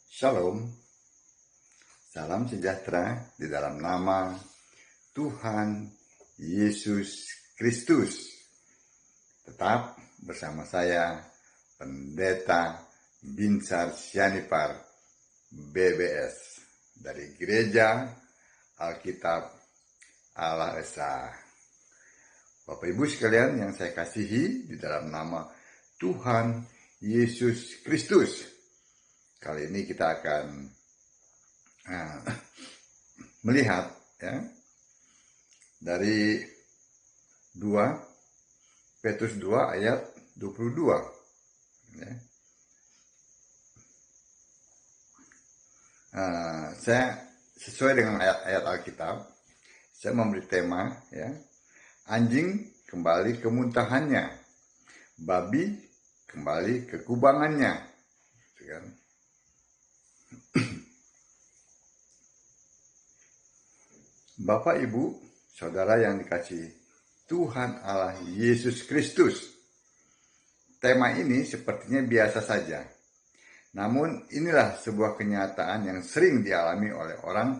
Shalom, salam sejahtera di dalam nama Tuhan Yesus Kristus. Tetap bersama saya, Pendeta Binsar Sianipar, BBS, dari Gereja Alkitab Allah Esa. Bapak Ibu sekalian yang saya kasihi di dalam nama Tuhan Yesus Kristus. Kali ini kita akan melihat dari 2 Petrus 2 ayat 22. Saya sesuai dengan ayat-ayat Alkitab, saya memberi tema anjing kembali ke muntahannya, babi kembali ke kubangannya. Bapak, Ibu, Saudara yang dikasihi Tuhan Allah Yesus Kristus. Tema ini sepertinya biasa saja. Namun inilah sebuah kenyataan yang sering dialami oleh orang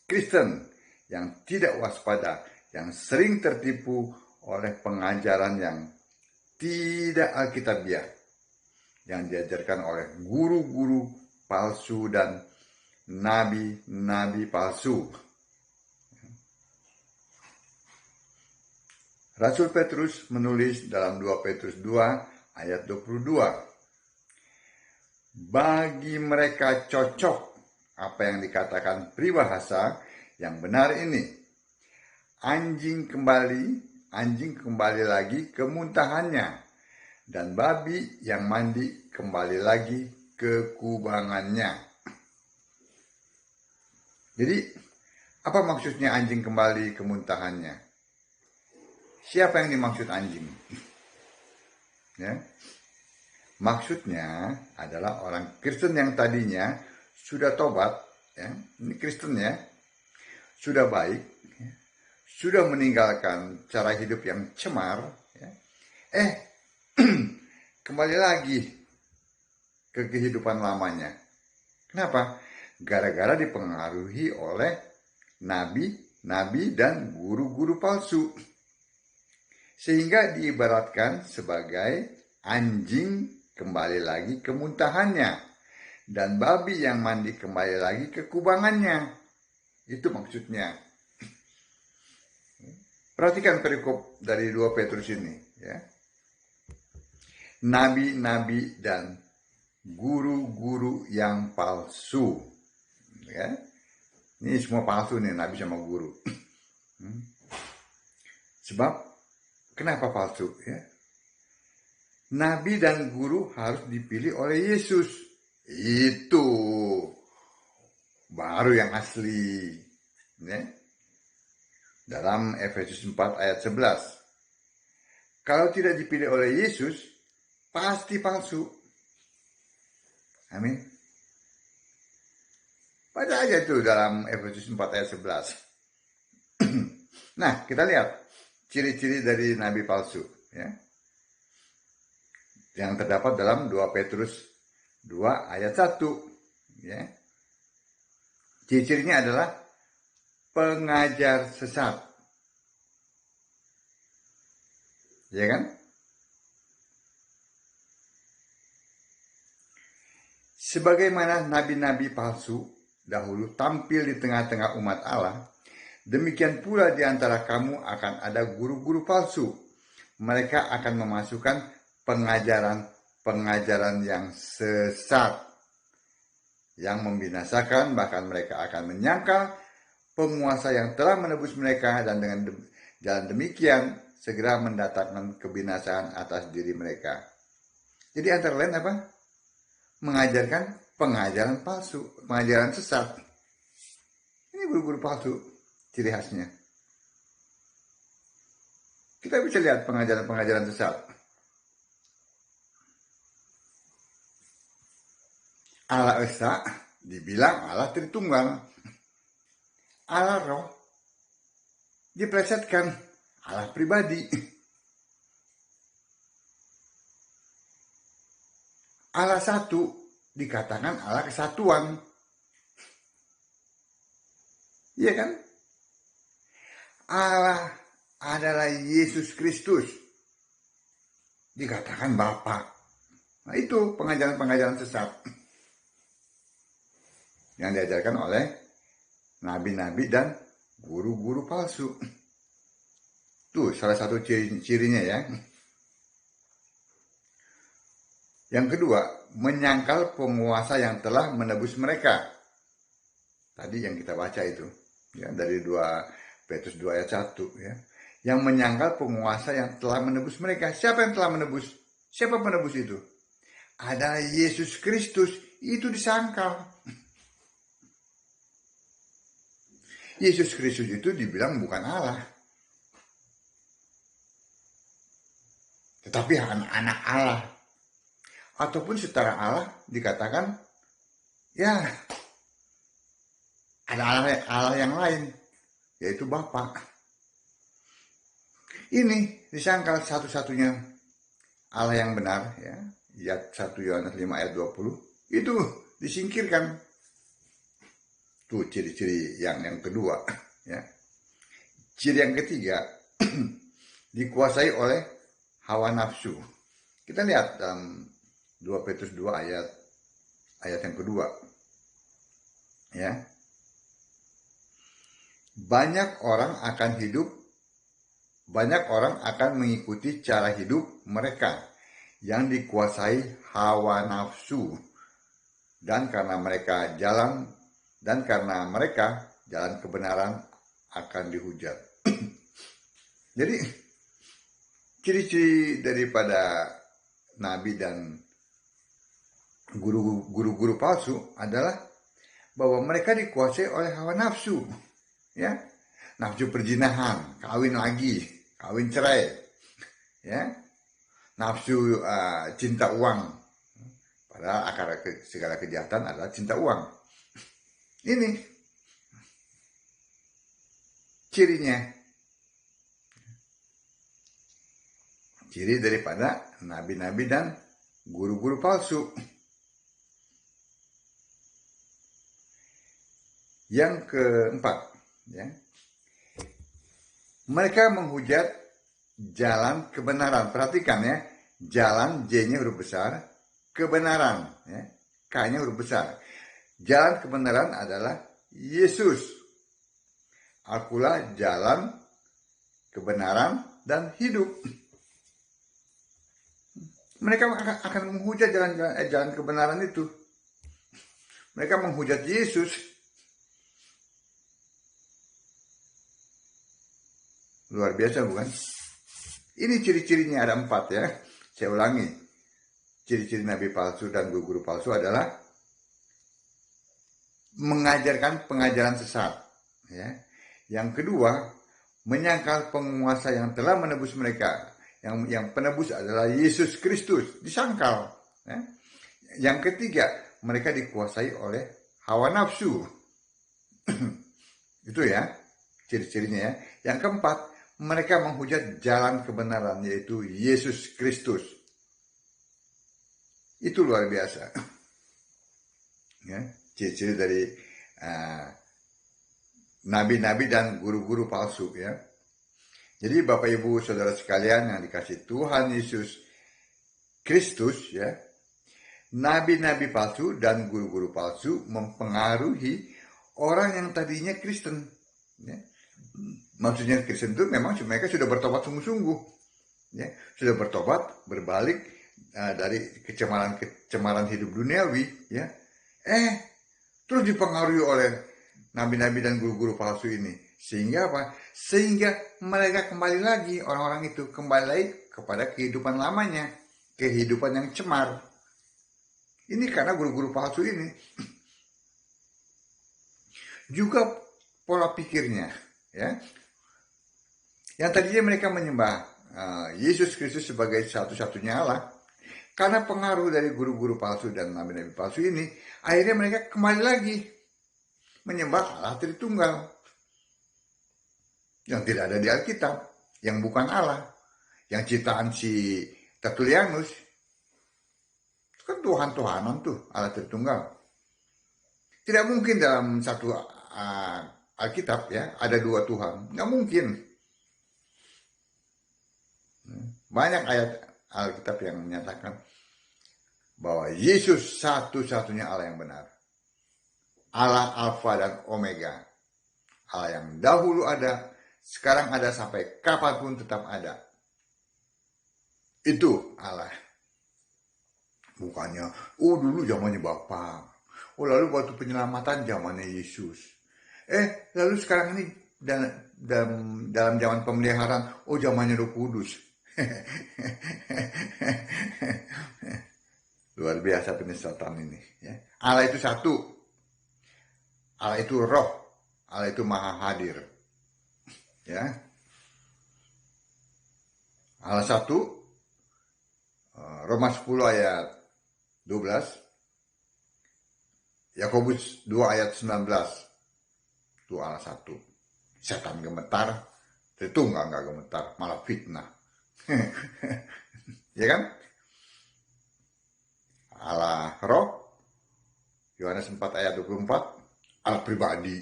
Kristen yang tidak waspada, yang sering tertipu oleh pengajaran yang tidak alkitabiah, yang diajarkan oleh guru-guru palsu dan nabi-nabi palsu. Rasul Petrus menulis dalam 2 Petrus 2 ayat 22. Bagi mereka cocok apa yang dikatakan peribahasa yang benar ini. Anjing kembali lagi ke muntahannya, dan babi yang mandi kembali lagi ke kubangannya. Jadi, apa maksudnya anjing kembali ke muntahannya? Siapa yang dimaksud anjing? Maksudnya adalah orang Kristen yang tadinya sudah tobat, ini Kristen sudah baik, sudah meninggalkan cara hidup yang cemar, kembali lagi ke kehidupan lamanya. Kenapa? Gara-gara dipengaruhi oleh nabi-nabi dan guru-guru palsu. Sehingga diibaratkan sebagai anjing kembali lagi ke muntahannya, dan babi yang mandi kembali lagi ke kubangannya. Itu maksudnya. Perhatikan perikop dari 2 Petrus ini. Nabi-nabi dan guru-guru yang palsu. Ini semua palsu nih, nabi sama guru. Sebab kenapa palsu? Nabi dan guru harus dipilih oleh Yesus. Itu baru yang asli. Dalam Efesus 4 ayat 11. Kalau tidak dipilih oleh Yesus, pasti palsu. Amin. Baca aja tuh dalam Efesus 4 ayat 11. Nah, kita lihat ciri-ciri dari nabi palsu yang terdapat dalam 2 Petrus 2 ayat 1. Ciri-cirinya adalah pengajar sesat. Ya kan? Sebagaimana nabi-nabi palsu dahulu tampil di tengah-tengah umat Allah, demikian pula di antara kamu akan ada guru-guru palsu. Mereka akan memasukkan pengajaran yang sesat, yang membinasakan, bahkan mereka akan menyangkal penguasa yang telah menebus mereka, dan dengan jalan demikian segera mendatangkan kebinasaan atas diri mereka. Jadi antara lain apa? Mengajarkan pengajaran palsu, pengajaran sesat. Ini guru-guru palsu. Ciri khasnya. Kita bisa lihat pengajaran-pengajaran sesat. Allah Esa dibilang Allah Tritunggal. Allah Roh diplesetkan Allah pribadi. Allah satu dikatakan Allah kesatuan. Iya kan? Allah adalah Yesus Kristus, dikatakan Bapa. Nah itu pengajaran-pengajaran sesat yang diajarkan oleh nabi-nabi dan guru-guru palsu. Tuh salah satu cirinya ya. Yang kedua, menyangkal penguasa yang telah menebus mereka. Tadi yang kita baca itu, ya, dari 2 Petrus 2 ayat 1 ya. Yang menyangkal penguasa yang telah menebus mereka. Siapa yang telah menebus? Siapa penebus itu? Adalah Yesus Kristus. Itu disangkal. Yesus Kristus itu dibilang bukan Allah, tetapi anak Allah. Ataupun setara Allah dikatakan, ya, ada Allah yang lain, yaitu Bapa. Ini disangkal satu-satunya Allah yang benar, ya. Ayat 1 Yohanes 5 ayat 20, itu disingkirkan. Tuh ciri-ciri yang kedua, ya. Ciri yang ketiga, dikuasai oleh hawa nafsu. Kita lihat dalam 2 Petrus 2 ayat yang kedua, ya. Banyak orang akan mengikuti cara hidup mereka yang dikuasai hawa nafsu, dan karena mereka jalan kebenaran akan dihujat. Jadi ciri-ciri daripada nabi dan guru-guru palsu adalah bahwa mereka dikuasai oleh hawa nafsu, ya, nafsu perzinahan, kawin lagi, kawin cerai, ya, nafsu cinta uang, padahal akar segala kejahatan adalah cinta uang. Ini cirinya, ciri daripada nabi-nabi dan guru-guru palsu. Yang keempat, ya, mereka menghujat jalan kebenaran. Perhatikan ya, jalan J-nya huruf besar, kebenaran, ya, K-nya huruf besar. Jalan kebenaran adalah Yesus. Akulah jalan kebenaran dan hidup. Mereka akan menghujat jalan kebenaran itu. Mereka menghujat Yesus. Luar biasa bukan? Ini ciri-cirinya ada 4 ya. Saya ulangi. Ciri-ciri nabi palsu dan guru-guru palsu adalah mengajarkan pengajaran sesat, ya. Yang kedua, menyangkal penguasa yang telah menebus mereka. Yang penebus adalah Yesus Kristus, disangkal, ya. Yang ketiga, mereka dikuasai oleh hawa nafsu. Itu ya ciri-cirinya ya. Yang keempat, mereka menghujat jalan kebenaran, yaitu Yesus Kristus. Itu luar biasa, ya. Ciri-ciri dari nabi-nabi dan guru-guru palsu, ya. Jadi Bapak Ibu Saudara sekalian yang dikasih Tuhan Yesus Kristus, ya, nabi-nabi palsu dan guru-guru palsu mempengaruhi orang yang tadinya Kristen, ya. Maksudnya Kristen itu memang mereka sudah bertobat sungguh-sungguh, ya, sudah bertobat, berbalik dari kecemaran hidup duniawi, ya. Terus dipengaruhi oleh nabi-nabi dan guru-guru palsu ini. Sehingga apa? Sehingga mereka kembali lagi, orang-orang itu kembali lagi kepada kehidupan lamanya, kehidupan yang cemar. Ini karena guru-guru palsu ini. Juga pola pikirnya, ya. Yang tadinya mereka menyembah Yesus Kristus sebagai satu-satunya Allah, karena pengaruh dari guru-guru palsu dan nabi-nabi palsu ini, akhirnya mereka kembali lagi menyembah Allah Tritunggal yang tidak ada di Alkitab, yang bukan Allah, yang ciptaan si Tertullianus. Kan Tuhan-Tuhanan tuh, Allah Tritunggal. Tidak mungkin dalam satu Alkitab ya ada dua Tuhan, nggak mungkin. Banyak ayat Alkitab yang menyatakan bahwa Yesus satu-satunya Allah yang benar. Allah Alfa dan Omega. Allah yang dahulu ada, sekarang ada, sampai kapanpun tetap ada. Itu Allah. Bukannya, dulu zamannya Bapak. Lalu waktu penyelamatan zamannya Yesus. Lalu sekarang ini dalam zaman pemeliharaan, zamannya Roh Kudus. Luar biasa penyesatan ini. Ya. Allah itu satu. Allah itu roh. Allah itu maha hadir. Ya. Allah satu. Roma 10 ayat 12. Yakobus 2 ayat 19. Itu Allah satu. Setan gemetar. Tritunggal nggak gemetar. Malah fitnah. Ya kan? Allah roh, Yohanes 4 ayat 24, Allah pribadi.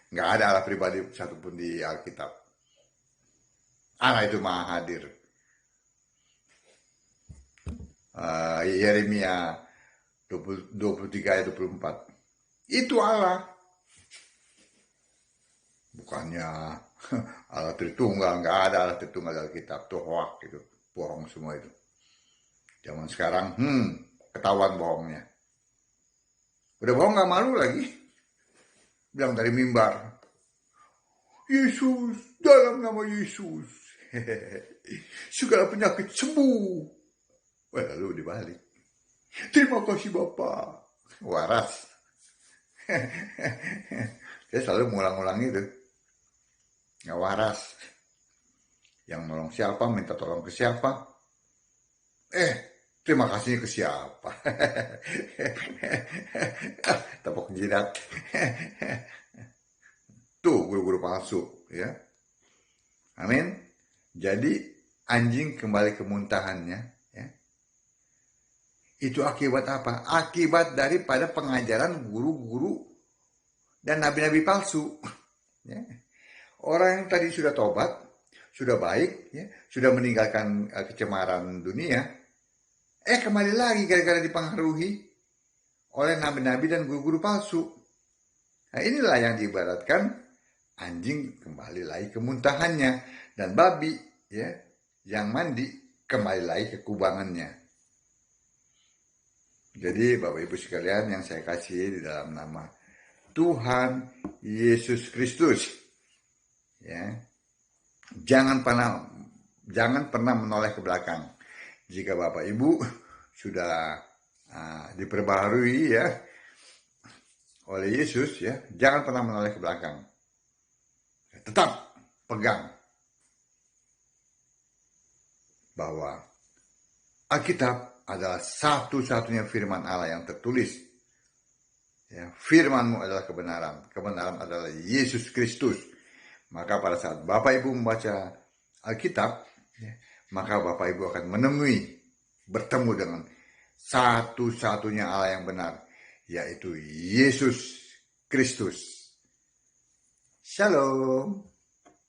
Nggak ada Allah pribadi satupun di Alkitab. Allah itu maha hadir. Yeremia 23 ayat 24. Itu Allah. Bukannya Allah Tritunggal, nggak ada Allah Tritunggal dalam Alkitab. Itu hoak, itu bohong semua itu. Zaman sekarang, ketahuan bohongnya. Udah bohong gak malu lagi. Bilang dari mimbar. Yesus, dalam nama Yesus. Segala penyakit sembuh. Lalu dibalik. Terima kasih Bapak. Waras. Saya selalu mengulang-ulang itu. Gak waras. Yang nolong siapa, minta tolong ke siapa. Terima kasihnya ke siapa? Tepuk jidat. Tuh guru-guru palsu, ya. Amin. Jadi anjing kembali ke muntahannya, ya. Itu akibat apa? Akibat daripada pengajaran guru-guru dan nabi-nabi palsu. Ya. Orang yang tadi sudah tobat, sudah baik, ya, sudah meninggalkan kecemaran dunia, kembali lagi gara-gara dipengaruhi oleh nabi-nabi dan guru-guru palsu. Nah, inilah yang diibaratkan anjing kembali lagi ke muntahannya, dan babi ya yang mandi kembali lagi ke kubangannya. Jadi Bapak Ibu sekalian yang saya kasih di dalam nama Tuhan Yesus Kristus, ya, jangan pernah menoleh ke belakang. Jika Bapak Ibu sudah diperbaharui ya oleh Yesus, ya, jangan pernah menoleh ke belakang. Tetap pegang bahwa Alkitab adalah satu-satunya firman Allah yang tertulis. Ya, firman-Mu adalah kebenaran. Kebenaran adalah Yesus Kristus. Maka pada saat Bapak Ibu membaca Alkitab, ya, maka Bapak Ibu akan bertemu dengan satu-satunya Allah yang benar, yaitu Yesus Kristus. Shalom.